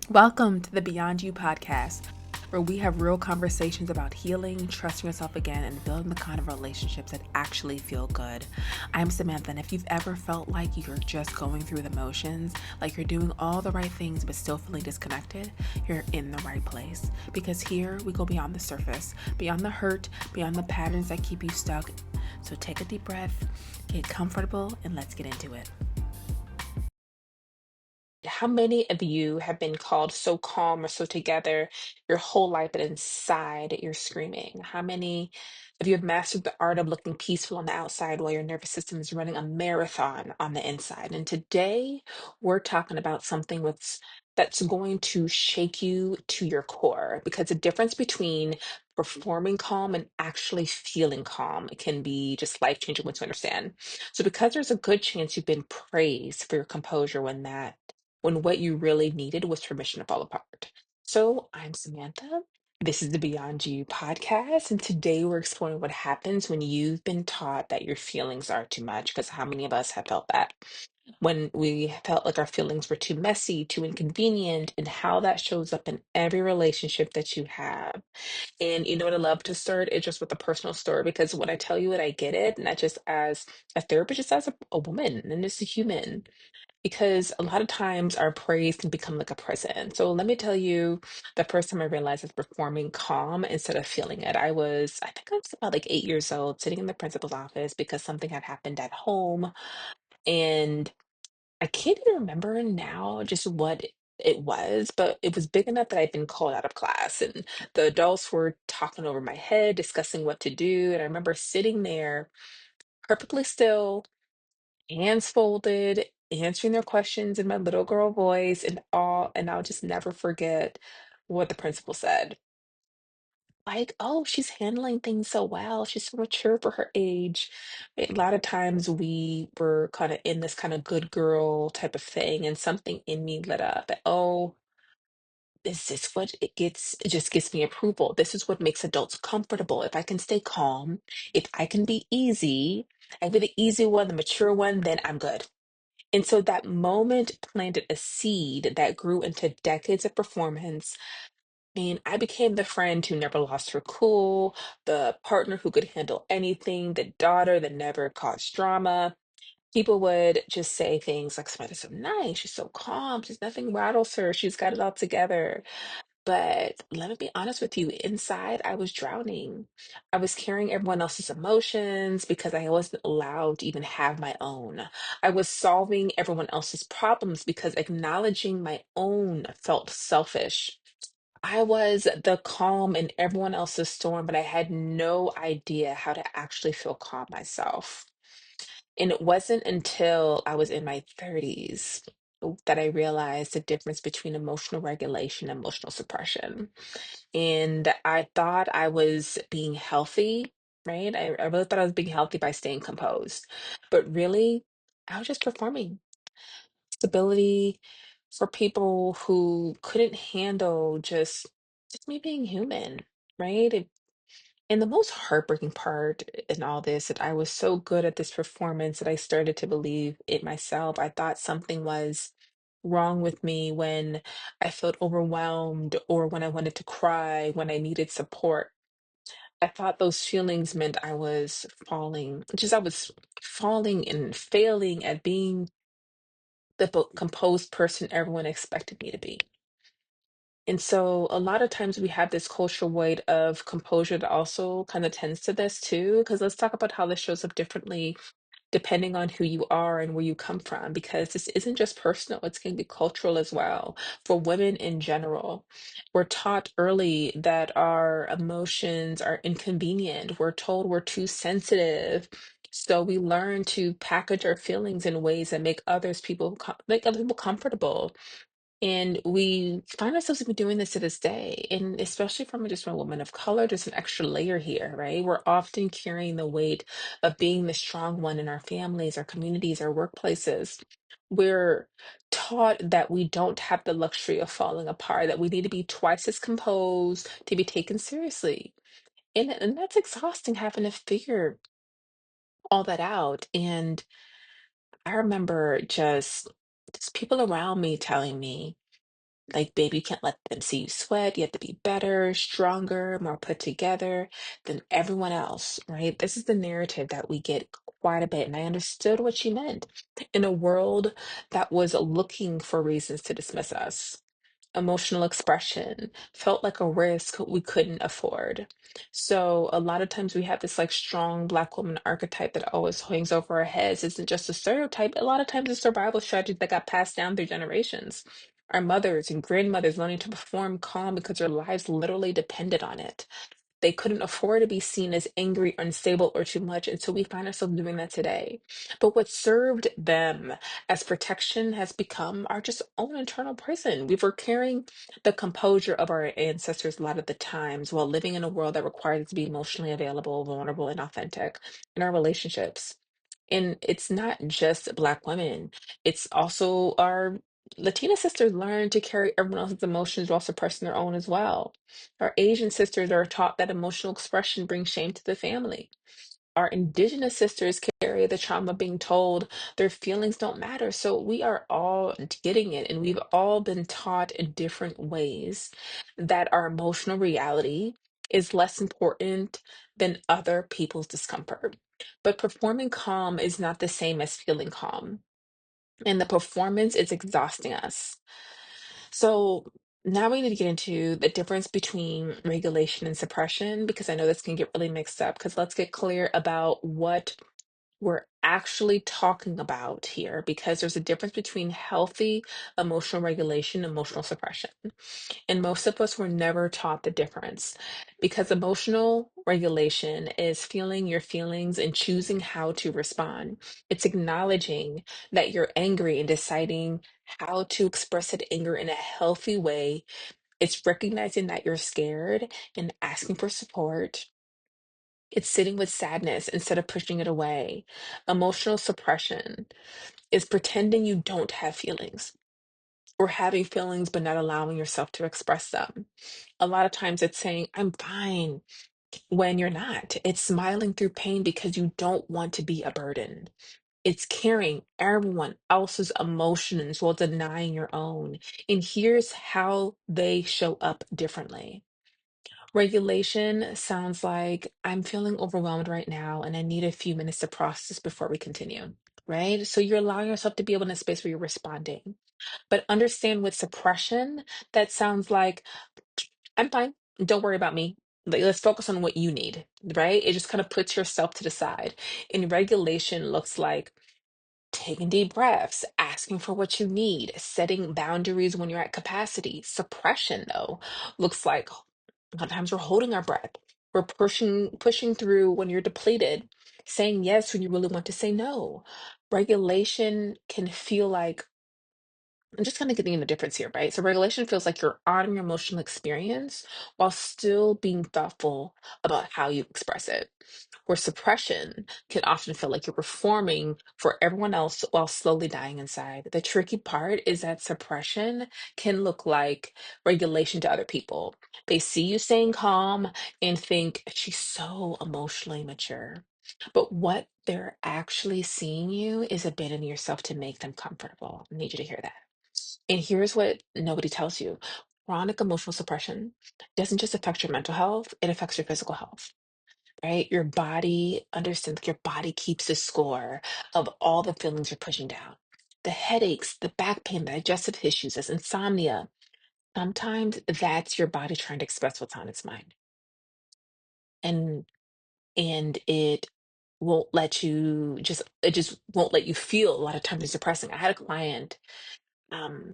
Welcome to the Beyond You podcast, where we have real conversations about healing, trusting yourself again, and building the kind of relationships that actually feel good. I'm Samantha, and if you've ever felt like you're just going through the motions, like you're doing all the right things but still feeling disconnected, you're in the right place. Because here we go beyond the surface, beyond the hurt, beyond the patterns that keep you stuck. So take a deep breath, get comfortable, and let's get into it. How many of you have been called so calm or so together your whole life, but inside you're screaming? How many of you have mastered the art of looking peaceful on the outside while your nervous system is running a marathon on the inside? And today we're talking about something that's going to shake you to your core, because the difference between performing calm and actually feeling calm can be just life changing once you understand. So, because there's a good chance you've been praised for your composure when what you really needed was permission to fall apart. So, I'm Samantha. This is the Beyond You podcast, and today we're exploring what happens when you've been taught that your feelings are too much. Because how many of us have felt that? When we felt like our feelings were too messy, too inconvenient, and how that shows up in every relationship that you have. And you know what I love to start? It's just with a personal story, because when I tell you it, I get it, not just as a therapist, just as a woman and just a human, because a lot of times our praise can become like a prison. So let me tell you, the first time I realized I was performing calm instead of feeling it, I think I was about like 8 years old, sitting in the principal's office because something had happened at home. And I can't even remember now just what it was, but it was big enough that I'd been called out of class, and the adults were talking over my head, discussing what to do. And I remember sitting there perfectly still, hands folded, answering their questions in my little girl voice and all, and I'll just never forget what the principal said. Like, oh, she's handling things so well. She's so mature for her age. A lot of times we were kind of in this kind of good girl type of thing, and something in me lit up. Oh, is this what it just gives me approval? This is what makes adults comfortable. If I can stay calm, if I can be easy, I be the easy one, the mature one, then I'm good. And so that moment planted a seed that grew into decades of performance. And I became the friend who never lost her cool, the partner who could handle anything, the daughter that never caused drama. People would just say things like, Samantha's so nice, she's so calm, she's nothing rattles her, she's got it all together. But let me be honest with you, inside I was drowning. I was carrying everyone else's emotions because I wasn't allowed to even have my own. I was solving everyone else's problems because acknowledging my own felt selfish. I was the calm in everyone else's storm, but I had no idea how to actually feel calm myself. And it wasn't until I was in my 30s that I realized the difference between emotional regulation and emotional suppression. And I thought I was being healthy, right? I really thought I was being healthy by staying composed. But really, I was just performing stability for people who couldn't handle just me being human, right? And the most heartbreaking part in all this, that I was so good at this performance that I started to believe it myself. I thought something was wrong with me when I felt overwhelmed or when I wanted to cry, when I needed support. I thought those feelings meant I was falling, just I was falling and failing at being the composed person everyone expected me to be. And so a lot of times we have this cultural weight of composure that also kind of tends to this too. Because let's talk about how this shows up differently depending on who you are and where you come from, because this isn't just personal, it's going to be cultural as well. For women in general, we're taught early that our emotions are inconvenient. We're told we're too sensitive. So we learn to package our feelings in ways that make other people comfortable, and we find ourselves even doing this to this day. And especially from a woman of color, there's an extra layer here, right? We're often carrying the weight of being the strong one in our families, our communities, our workplaces. We're taught that we don't have the luxury of falling apart, that we need to be twice as composed to be taken seriously. And that's exhausting, having to figure all that out. And I remember just people around me telling me, Like, baby, you can't let them see you sweat. You have to be better, stronger, more put together than everyone else, right? This is the narrative that we get quite a bit. And I understood what she meant in a world that was looking for reasons to dismiss us. Emotional expression felt like a risk we couldn't afford. So a lot of times we have this like strong Black woman archetype that always hangs over our heads. Isn't just a stereotype. A lot of times it's survival strategy that got passed down through generations. Our mothers and grandmothers learning to perform calm because their lives literally depended on it. They couldn't afford to be seen as angry, unstable, or too much. And so we find ourselves doing that today. But what served them as protection has become our just own internal prison. We were carrying the composure of our ancestors a lot of the times while living in a world that requires us to be emotionally available, vulnerable, and authentic in our relationships. And it's not just Black women, it's also our Latina sisters learn to carry everyone else's emotions while suppressing their own as well. Our Asian sisters are taught that emotional expression brings shame to the family. Our Indigenous sisters carry the trauma of being told their feelings don't matter. So we are all getting it, and we've all been taught in different ways that our emotional reality is less important than other people's discomfort. But performing calm is not the same as feeling calm, and the performance is exhausting us. So now we need to get into the difference between regulation and suppression because I know this can get really mixed up. Because let's get clear about what we're actually talking about here, because there's a difference between healthy emotional regulation and emotional suppression. And most of us were never taught the difference because emotional regulation is feeling your feelings and choosing how to respond. It's acknowledging that you're angry and deciding how to express that anger in a healthy way. It's recognizing that you're scared and asking for support. It's sitting with sadness instead of pushing it away. Emotional suppression is pretending you don't have feelings or having feelings but not allowing yourself to express them. A lot of times it's saying, I'm fine when you're not. It's smiling through pain because you don't want to be a burden. It's carrying everyone else's emotions while denying your own. And here's how they show up differently. Regulation sounds like I'm feeling overwhelmed right now and I need a few minutes to process before we continue, right? So you're allowing yourself to be able in a space where you're responding. But understand with suppression, that sounds like I'm fine. Don't worry about me. Like, let's focus on what you need, right? It just kind of puts yourself to the side. And regulation looks like taking deep breaths, asking for what you need, setting boundaries when you're at capacity. Suppression, though, looks like a lot of times we're holding our breath. We're pushing through when you're depleted, saying yes when you really want to say no. Regulation can feel like I'm just kind of getting the difference here, right? So regulation feels like you're honoring your emotional experience while still being thoughtful about how you express it. Where suppression can often feel like you're performing for everyone else while slowly dying inside. The tricky part is that suppression can look like regulation to other people. They see you staying calm and think she's so emotionally mature. But what they're actually seeing you is abandoning yourself to make them comfortable. I need you to hear that. And here's what nobody tells you. Chronic emotional suppression doesn't just affect your mental health, it affects your physical health, right? Your body, understand that your body keeps a score of all the feelings you're pushing down. The headaches, the back pain, the digestive issues, this insomnia. Sometimes that's your body trying to express what's on its mind. And it won't let you it just won't let you feel a lot of times it's depressing. I had a client.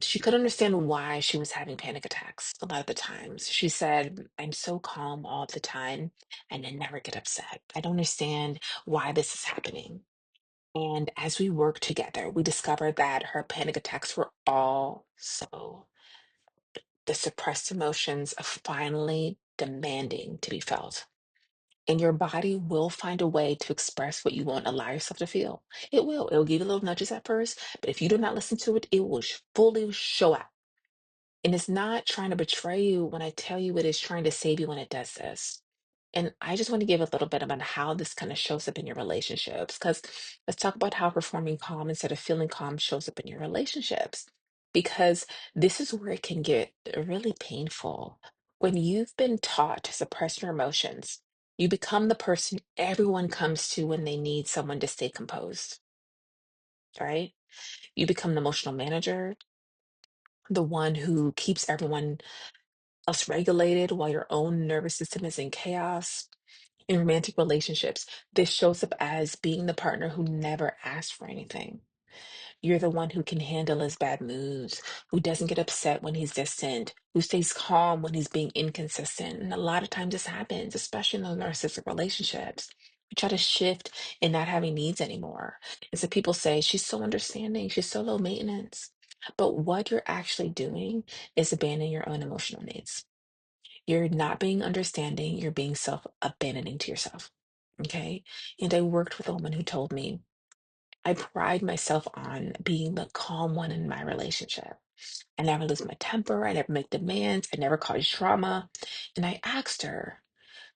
She couldn't understand why she was having panic attacks a lot of the times. She said, I'm so calm all the time and I never get upset. I don't understand why this is happening. And as we worked together, we discovered that her panic attacks were all so the suppressed emotions of finally demanding to be felt. And your body will find a way to express what you won't allow yourself to feel. It will. It will give you little nudges at first, but if you do not listen to it, it will fully show out. And it's not trying to betray you when I tell you it is trying to save you when it does this. And I just want to give a little bit about how this kind of shows up in your relationships. Because let's talk about how performing calm instead of feeling calm shows up in your relationships. because this is where it can get really painful. When you've been taught to suppress your emotions, you become the person everyone comes to when they need someone to stay composed, right? You become the emotional manager, the one who keeps everyone else regulated while your own nervous system is in chaos. In romantic relationships, this shows up as being the partner who never asked for anything. You're the one who can handle his bad moods, who doesn't get upset when he's distant, who stays calm when he's being inconsistent. And a lot of times this happens, especially in those narcissistic relationships. We try to shift in not having needs anymore. And so people say, she's so understanding, she's so low maintenance. But what you're actually doing is abandoning your own emotional needs. You're not being understanding, you're being self-abandoning to yourself. Okay. And I worked with a woman who told me, I pride myself on being the calm one in my relationship. I never lose my temper. I never make demands. I never cause drama. And I asked her,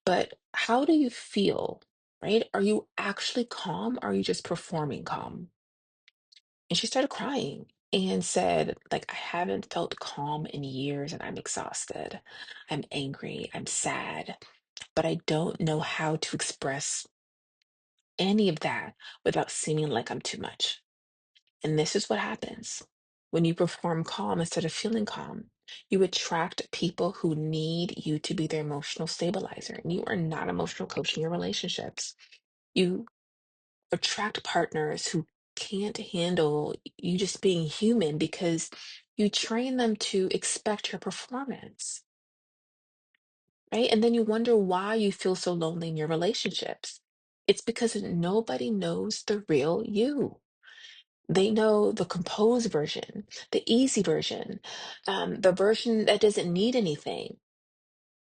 but how do you feel? Right? Are you actually calm? Or are you just performing calm? And she started crying and said, like, I haven't felt calm in years and I'm exhausted. I'm angry. I'm sad, but I don't know how to express any of that without seeming like I'm too much. And this is what happens when you perform calm instead of feeling calm. You attract people who need you to be their emotional stabilizer. And you are not emotional coaching your relationships. You attract partners who can't handle you just being human because you train them to expect your performance, right? And then you wonder why you feel so lonely in your relationships. It's because nobody knows the real you. They know the composed version, the easy version, the version that doesn't need anything.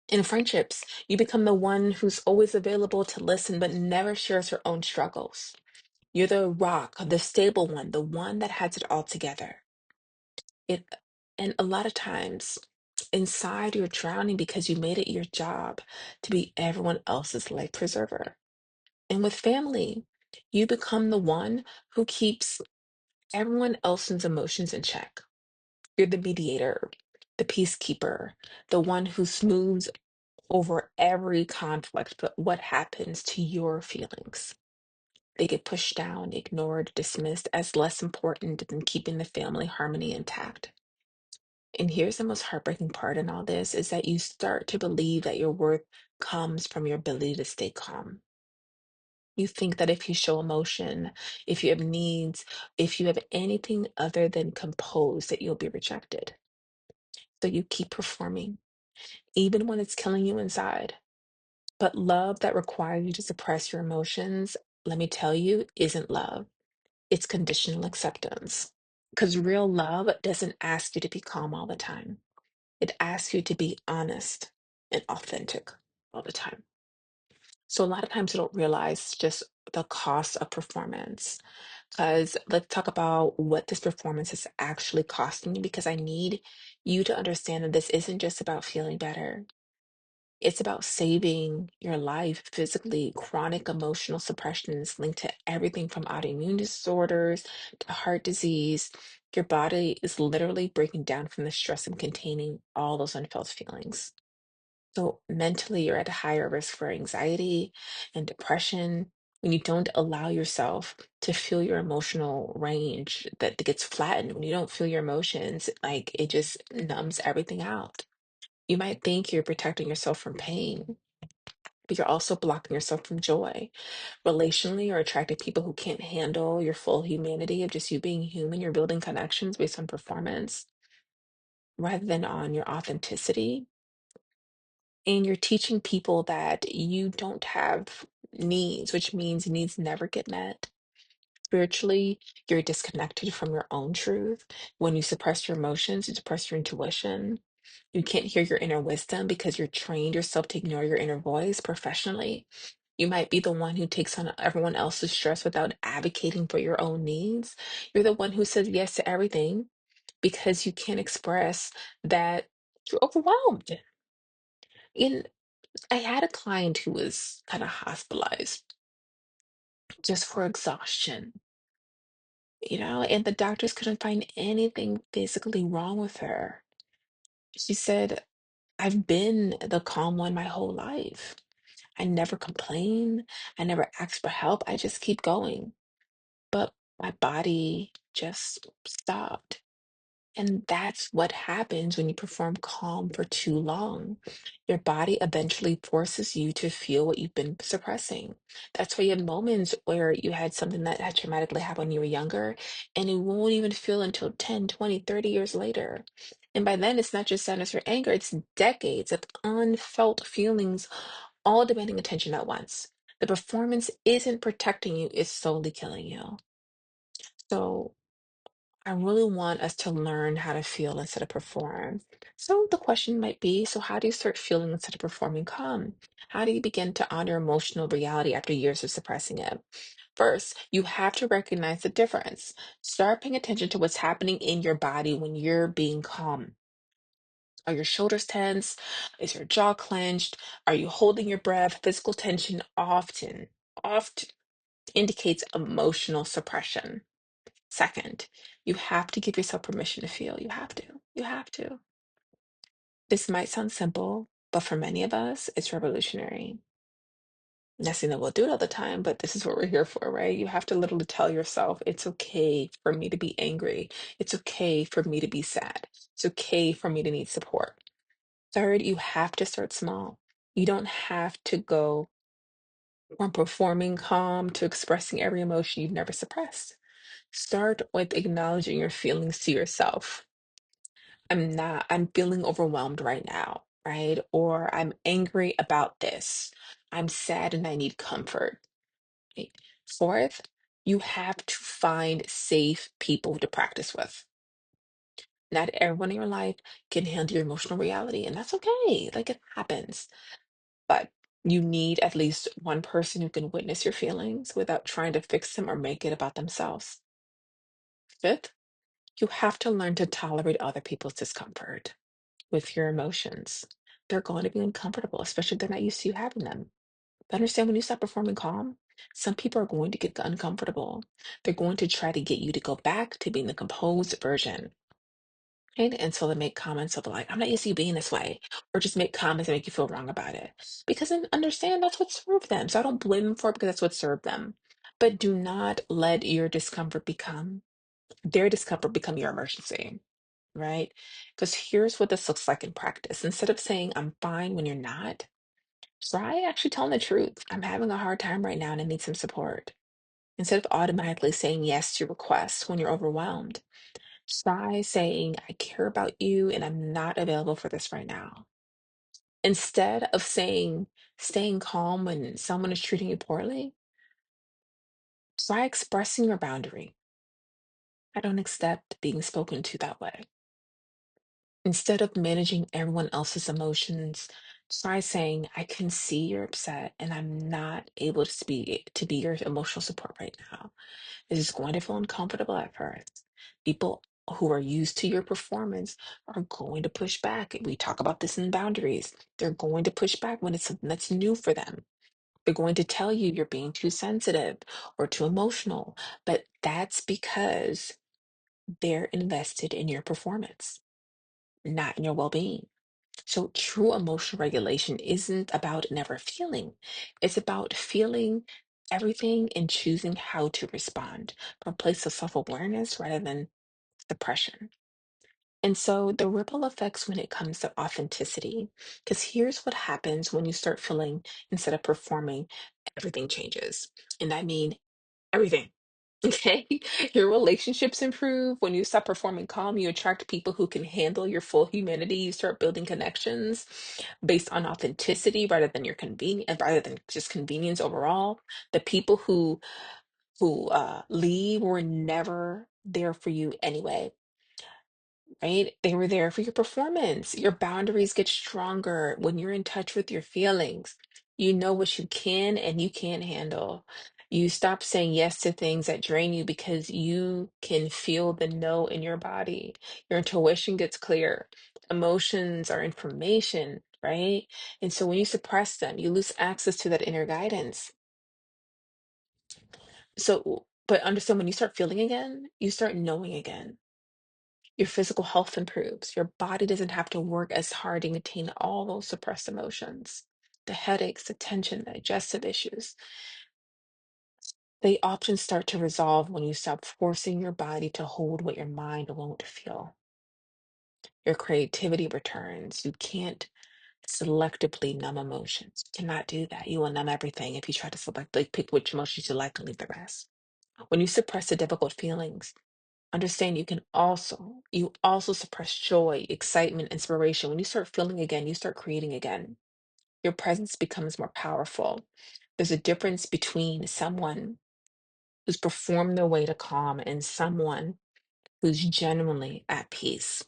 In friendships, you become the one who's always available to listen but never shares her own struggles. You're the rock, the stable one, the one that has it all together. It, and a lot of times, inside you're drowning because you made it your job to be everyone else's life preserver. And with family, you become the one who keeps everyone else's emotions in check. You're the mediator, the peacekeeper, the one who smooths over every conflict. But what happens to your feelings? They get pushed down, ignored, dismissed as less important than keeping the family harmony intact. And here's the most heartbreaking part in all this is that you start to believe that your worth comes from your ability to stay calm. You think that if you show emotion, if you have needs, if you have anything other than composed, that you'll be rejected. So you keep performing, even when it's killing you inside. But love that requires you to suppress your emotions, let me tell you, isn't love. It's conditional acceptance. Because real love doesn't ask you to be calm all the time. It asks you to be honest and authentic all the time. So a lot of times you don't realize just the cost of performance. Because let's talk about what this performance is actually costing you, because I need you to understand that this isn't just about feeling better. It's about saving your life physically. Chronic emotional suppression is linked to everything from autoimmune disorders to heart disease. Your body is literally breaking down from the stress of containing all those unfelt feelings. So, mentally, you're at a higher risk for anxiety and depression when you don't allow yourself to feel your emotional range that gets flattened. When you don't feel your emotions, like it just numbs everything out. You might think you're protecting yourself from pain, but you're also blocking yourself from joy. Relationally, you're attracting people who can't handle your full humanity of just you being human. You're building connections based on performance rather than on your authenticity. And you're teaching people that you don't have needs, which means needs never get met. Spiritually, you're disconnected from your own truth. When you suppress your emotions, you suppress your intuition. You can't hear your inner wisdom because you're trained yourself to ignore your inner voice. Professionally, you might be the one who takes on everyone else's stress without advocating for your own needs. You're the one who says yes to everything because you can't express that you're overwhelmed. And I had a client who was kind of hospitalized just for exhaustion. and the doctors couldn't find anything physically wrong with her. She said, I've been the calm one my whole life. I never complain. I never ask for help. I just keep going. But my body just stopped. And that's what happens when you perform calm for too long. Your body eventually forces you to feel what you've been suppressing. That's why you have moments where you had something that had traumatically happened when you were younger, and you won't even feel until 10, 20, 30 years later. And by then, it's not just sadness or anger, it's decades of unfelt feelings, all demanding attention at once. The performance isn't protecting you, it's solely killing you. So, I really want us to learn how to feel instead of perform. So the question might be, so how do you start feeling instead of performing calm? How do you begin to honor emotional reality after years of suppressing it? First, you have to recognize the difference. Start paying attention to what's happening in your body when you're being calm. Are your shoulders tense? Is your jaw clenched? Are you holding your breath? Physical tension often indicates emotional suppression. Second, you have to give yourself permission to feel. You have to. You have to. This might sound simple, but for many of us, it's revolutionary. Not saying that we'll do it all the time, but this is what we're here for, right? You have to literally tell yourself, it's okay for me to be angry. It's okay for me to be sad. It's okay for me to need support. Third, you have to start small. You don't have to go from performing calm to expressing every emotion you've never suppressed. Start with acknowledging your feelings to yourself. I'm feeling overwhelmed right now, right? Or I'm angry about this. I'm sad and I need comfort. Right? Fourth, you have to find safe people to practice with. Not everyone in your life can handle your emotional reality, and that's okay. Like it happens. But you need at least one person who can witness your feelings without trying to fix them or make it about themselves. Fifth, you have to learn to tolerate other people's discomfort with your emotions. They're going to be uncomfortable, especially if they're not used to you having them. But understand when you stop performing calm, some people are going to get uncomfortable. They're going to try to get you to go back to being the composed version. Right? And so they make comments of like, I'm not used to you being this way, or just make comments that make you feel wrong about it. Because then understand that's what served them. So I don't blame them for it because that's what served them. But do not let your discomfort become their discomfort become your emergency, right? Because here's what this looks like in practice. Instead of saying, I'm fine when you're not, try actually telling the truth. I'm having a hard time right now and I need some support. Instead of automatically saying yes to requests when you're overwhelmed, try saying, I care about you and I'm not available for this right now. Instead of saying, staying calm when someone is treating you poorly, try expressing your boundary. I don't accept being spoken to that way. Instead of managing everyone else's emotions, try saying, I can see you're upset and I'm not able to be your emotional support right now. This is going to feel uncomfortable at first. People who are used to your performance are going to push back. We talk about this in boundaries. They're going to push back when it's something that's new for them. They're going to tell you you're being too sensitive or too emotional, but that's because they're invested in your performance, not in your well-being. So, true emotional regulation isn't about never feeling, it's about feeling everything and choosing how to respond from a place of self awareness rather than suppression. And so, the ripple effects when it comes to authenticity, because here's what happens when you start feeling instead of performing, everything changes. And I mean everything. Okay. Your relationships improve. When you stop performing calm, you attract people who can handle your full humanity. You start building connections based on authenticity rather than your convenience, rather than just convenience overall. The people who leave were never there for you anyway, right? They were there for your performance. Your boundaries get stronger when you're in touch with your feelings. You know what you can and you can't handle. You stop saying yes to things that drain you because you can feel the no in your body. Your intuition gets clear. Emotions are information, right? And so when you suppress them, you lose access to that inner guidance. So But understand when you start feeling again, you start knowing again. Your physical health improves. Your body doesn't have to work as hard to maintain all those suppressed emotions. The headaches, the tension, the digestive issues, they often start to resolve when you stop forcing your body to hold what your mind won't feel. Your creativity returns. You can't selectively numb emotions. You cannot do that. You will numb everything if you try to selectively pick which emotions you like and leave the rest. When you suppress the difficult feelings, understand you also suppress joy, excitement, inspiration. When you start feeling again, you start creating again. Your presence becomes more powerful. There's a difference between someone who's performed their way to calm and someone who's genuinely at peace.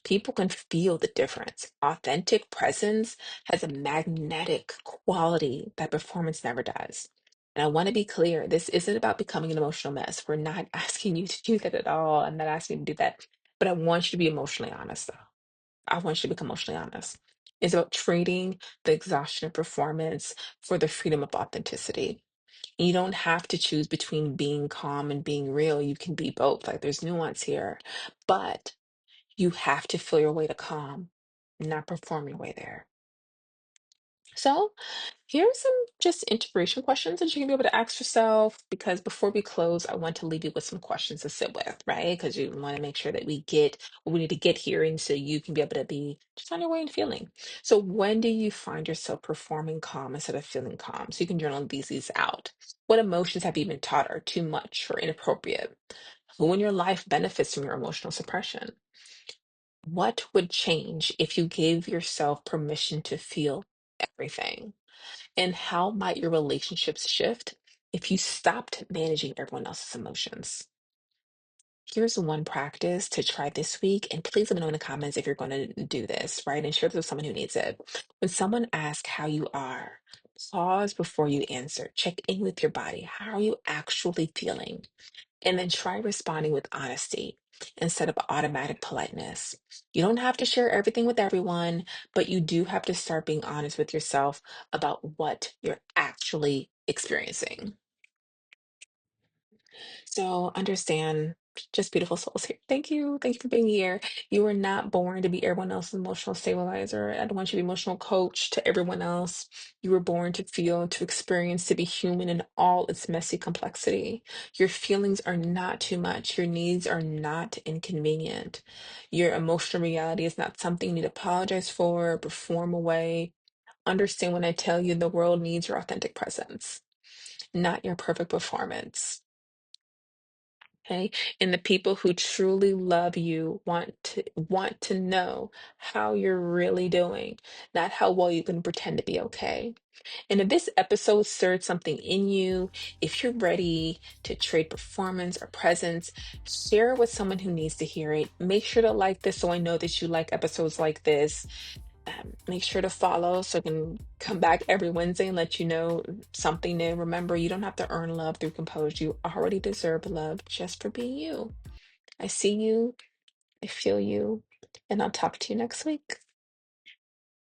People can feel the difference. Authentic presence has a magnetic quality that performance never does. And I want to be clear, this isn't about becoming an emotional mess. We're not asking you to do that at all. I'm not asking you to do that. But I want you to be emotionally honest, though. I want you to become emotionally honest. It's about trading the exhaustion of performance for the freedom of authenticity. You don't have to choose between being calm and being real. You can be both. Like there's nuance here. But you have to feel your way to calm, not perform your way there. So, here are some just integration questions that you can be able to ask yourself because before we close, I want to leave you with some questions to sit with, right? Because you want to make sure that we get what we need to get here and so you can be able to be just on your way and feeling. So, when do you find yourself performing calm instead of feeling calm? So, you can journal these out. What emotions have you been taught are too much or inappropriate? Who in your life benefits from your emotional suppression? What would change if you gave yourself permission to feel everything? And how might your relationships shift if you stopped managing everyone else's emotions? Here's one practice to try this week. And please let me know in the comments if you're going to do this, right? And share this with someone who needs it. When someone asks how you are, pause before you answer. Check in with your body. How are you actually feeling? And then try responding with honesty instead of automatic politeness. You don't have to share everything with everyone, but you do have to start being honest with yourself about what you're actually experiencing. So understand, just beautiful souls here. Thank you. Thank you for being here. You were not born to be everyone else's emotional stabilizer. I don't want you to be emotional coach to everyone else. You were born to feel, to experience, to be human in all its messy complexity. Your feelings are not too much. Your needs are not inconvenient. Your emotional reality is not something you need to apologize for, perform away. Understand when I tell you the world needs your authentic presence, not your perfect performance. Okay. And the people who truly love you want to know how you're really doing, not how well you can pretend to be okay. And if this episode stirred something in you, if you're ready to trade performance or presence, share it with someone who needs to hear it. Make sure to like this so I know that you like episodes like this. Make sure to follow so I can come back every Wednesday and let you know something new. Remember, you don't have to earn love through composure. You already deserve love just for being you. I see you, I feel you, and I'll talk to you next week.